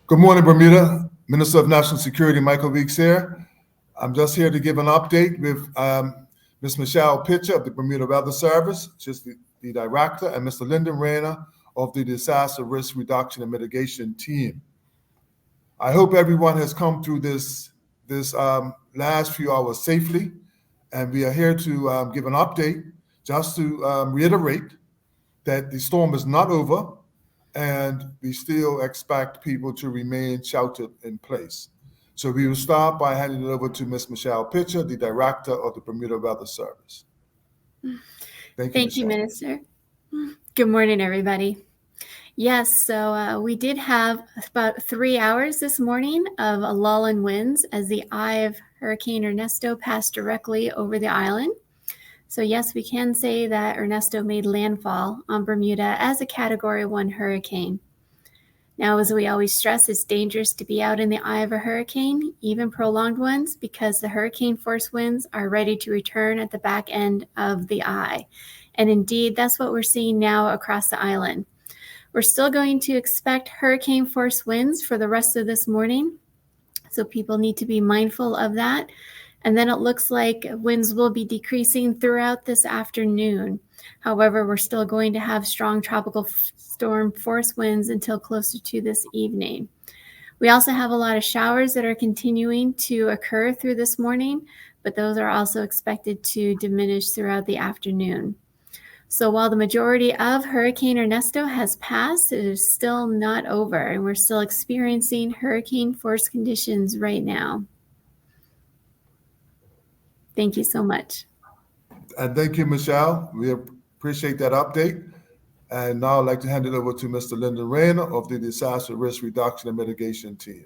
Good morning, Bermuda. Minister of National Security Michael Weeks here. I'm just here to give an update with Ms. Michelle Pitcher of the Bermuda Weather Service, she's the director, and Mr. Lyndon Raynor of the Disaster Risk Reduction and Mitigation team. I hope everyone has come through this last few hours safely, and we are here to give an update just to reiterate that the storm is not over, and we still expect people to remain sheltered in place. So we will start by handing it over to Ms. Michelle Pitcher, the Director of the Bermuda Weather Service. Thank you, Minister. Good morning, everybody. Yes, so we did have about 3 hours this morning of a lull in winds as the eye of Hurricane Ernesto passed directly over the island. So yes, we can say that Ernesto made landfall on Bermuda as a Category 1 hurricane. Now, as we always stress, it's dangerous to be out in the eye of a hurricane, even prolonged ones, because the hurricane force winds are ready to return at the back end of the eye. And indeed, that's what we're seeing now across the island. We're still going to expect hurricane force winds for the rest of this morning, so people need to be mindful of that. And then it looks like winds will be decreasing throughout this afternoon. However, we're still going to have strong tropical storm force winds until closer to this evening. We also have a lot of showers that are continuing to occur through this morning, but those are also expected to diminish throughout the afternoon. So while the majority of Hurricane Ernesto has passed, it is still not over, and we're still experiencing hurricane force conditions right now. Thank you so much. And thank you, Michelle. We appreciate that update. And now I'd like to hand it over to Mr. Lyndon Raynor of the Disaster Risk Reduction and Mitigation team.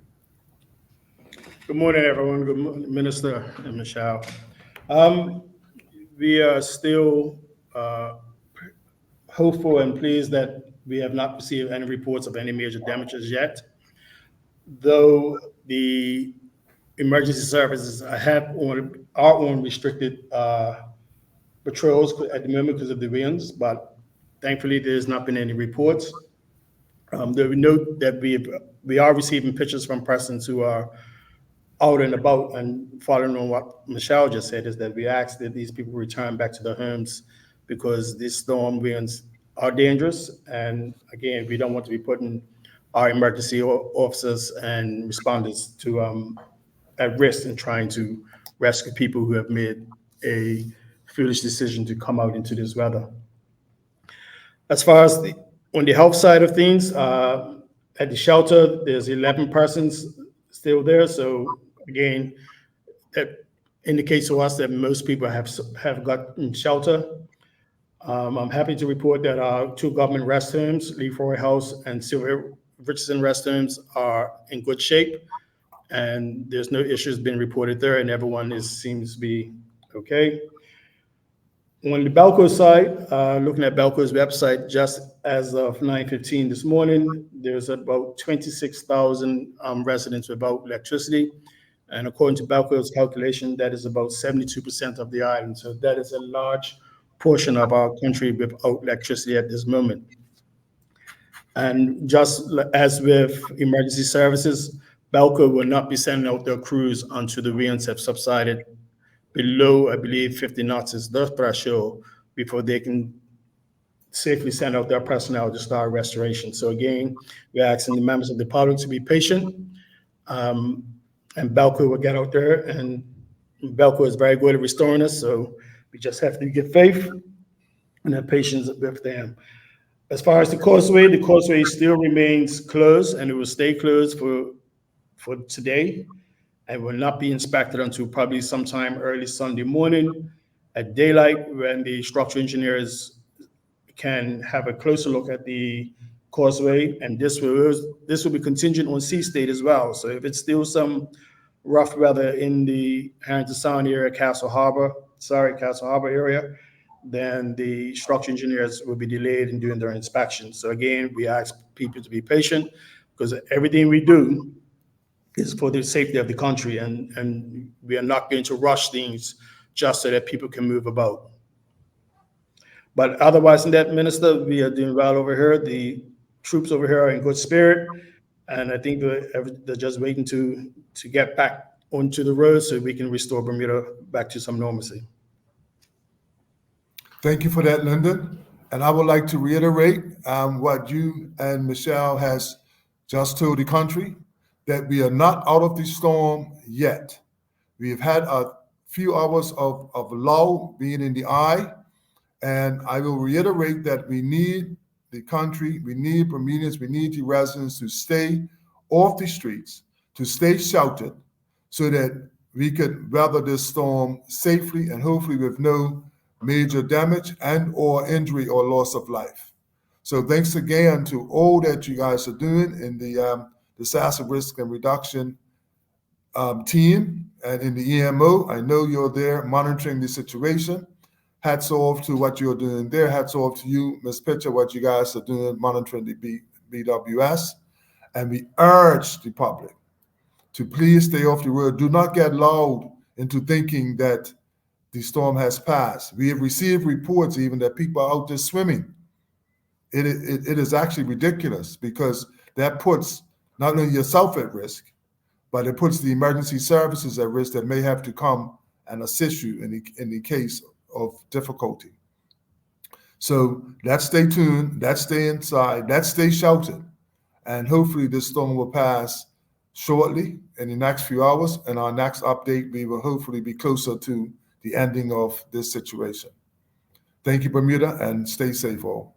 Good morning, everyone. Good morning, Minister and Michelle. We are still hopeful and pleased that we have not received any reports of any major damages yet, though the emergency services are on restricted patrols at the moment because of the winds, but thankfully there's not been any reports. There we note that we are receiving pictures from persons who are out and about, and following on what Michelle just said, is that we ask that these people return back to their homes because these storm winds are dangerous. And again, we don't want to be putting our emergency officers and responders to at risk in trying to rescue people who have made a foolish decision to come out into this weather. As far as on the health side of things, at the shelter, there's 11 persons still there. So again, that indicates to us that most people have gotten shelter. I'm happy to report that our 2 government restrooms, Leroy House and Silver Richardson restrooms, are in good shape, and there's no issues being reported there, and everyone seems to be okay. On the Balco side, looking at Balco's website, just as of 9:15 this morning, there's about 26,000 residents without electricity. And according to Balco's calculation, that is about 72% of the island. So that is a large portion of our country without electricity at this moment. And just as with emergency services, Balco will not be sending out their crews until the winds have subsided below, I believe, 50 knots is the threshold before they can safely send out their personnel to start restoration. So again, we're asking the members of the public to be patient, and Balco will get out there, and Balco is very good at restoring us, so we just have to get faith and have patience with them. As far as the causeway still remains closed, and it will stay closed for today, and will not be inspected until probably sometime early Sunday morning at daylight, when the structural engineers can have a closer look at the causeway. And this will be contingent on sea state as well. So if it's still some rough weather in the Harrington Sound area, Castle Harbor area, then the structural engineers will be delayed in doing their inspection. So again, we ask people to be patient, because everything we do is for the safety of the country, and we are not going to rush things just so that people can move about. But otherwise than that, Minister, we are doing well over here. The troops over here are in good spirit, And I think they're just waiting to get back onto the road so we can restore Bermuda back to some normalcy. Thank you for that, Lyndon. And I would like to reiterate what you and Michelle has just told the country, that we are not out of the storm yet. We have had a few hours of lull being in the eye, and I will reiterate that we need the country, we need Bermudians, we need the residents to stay off the streets, to stay sheltered, so that we could weather this storm safely and hopefully with no major damage and or injury or loss of life. So thanks again to all that you guys are doing in the disaster risk and reduction team and in the EMO. I know you're there monitoring the situation. Hats off to what you're doing there. Hats off to you, Ms. Pitcher, what you guys are doing monitoring the BWS. And we urge the public to please stay off the road. Do not get lulled into thinking that the storm has passed. We have received reports even that people are out there swimming. It is actually ridiculous, because that puts not only yourself at risk, but it puts the emergency services at risk that may have to come and assist you in the case of difficulty. So let's stay tuned, let's stay inside, let's stay sheltered, and hopefully this storm will pass shortly in the next few hours. And our next update, we will hopefully be closer to the ending of this situation. Thank you, Bermuda, and stay safe all.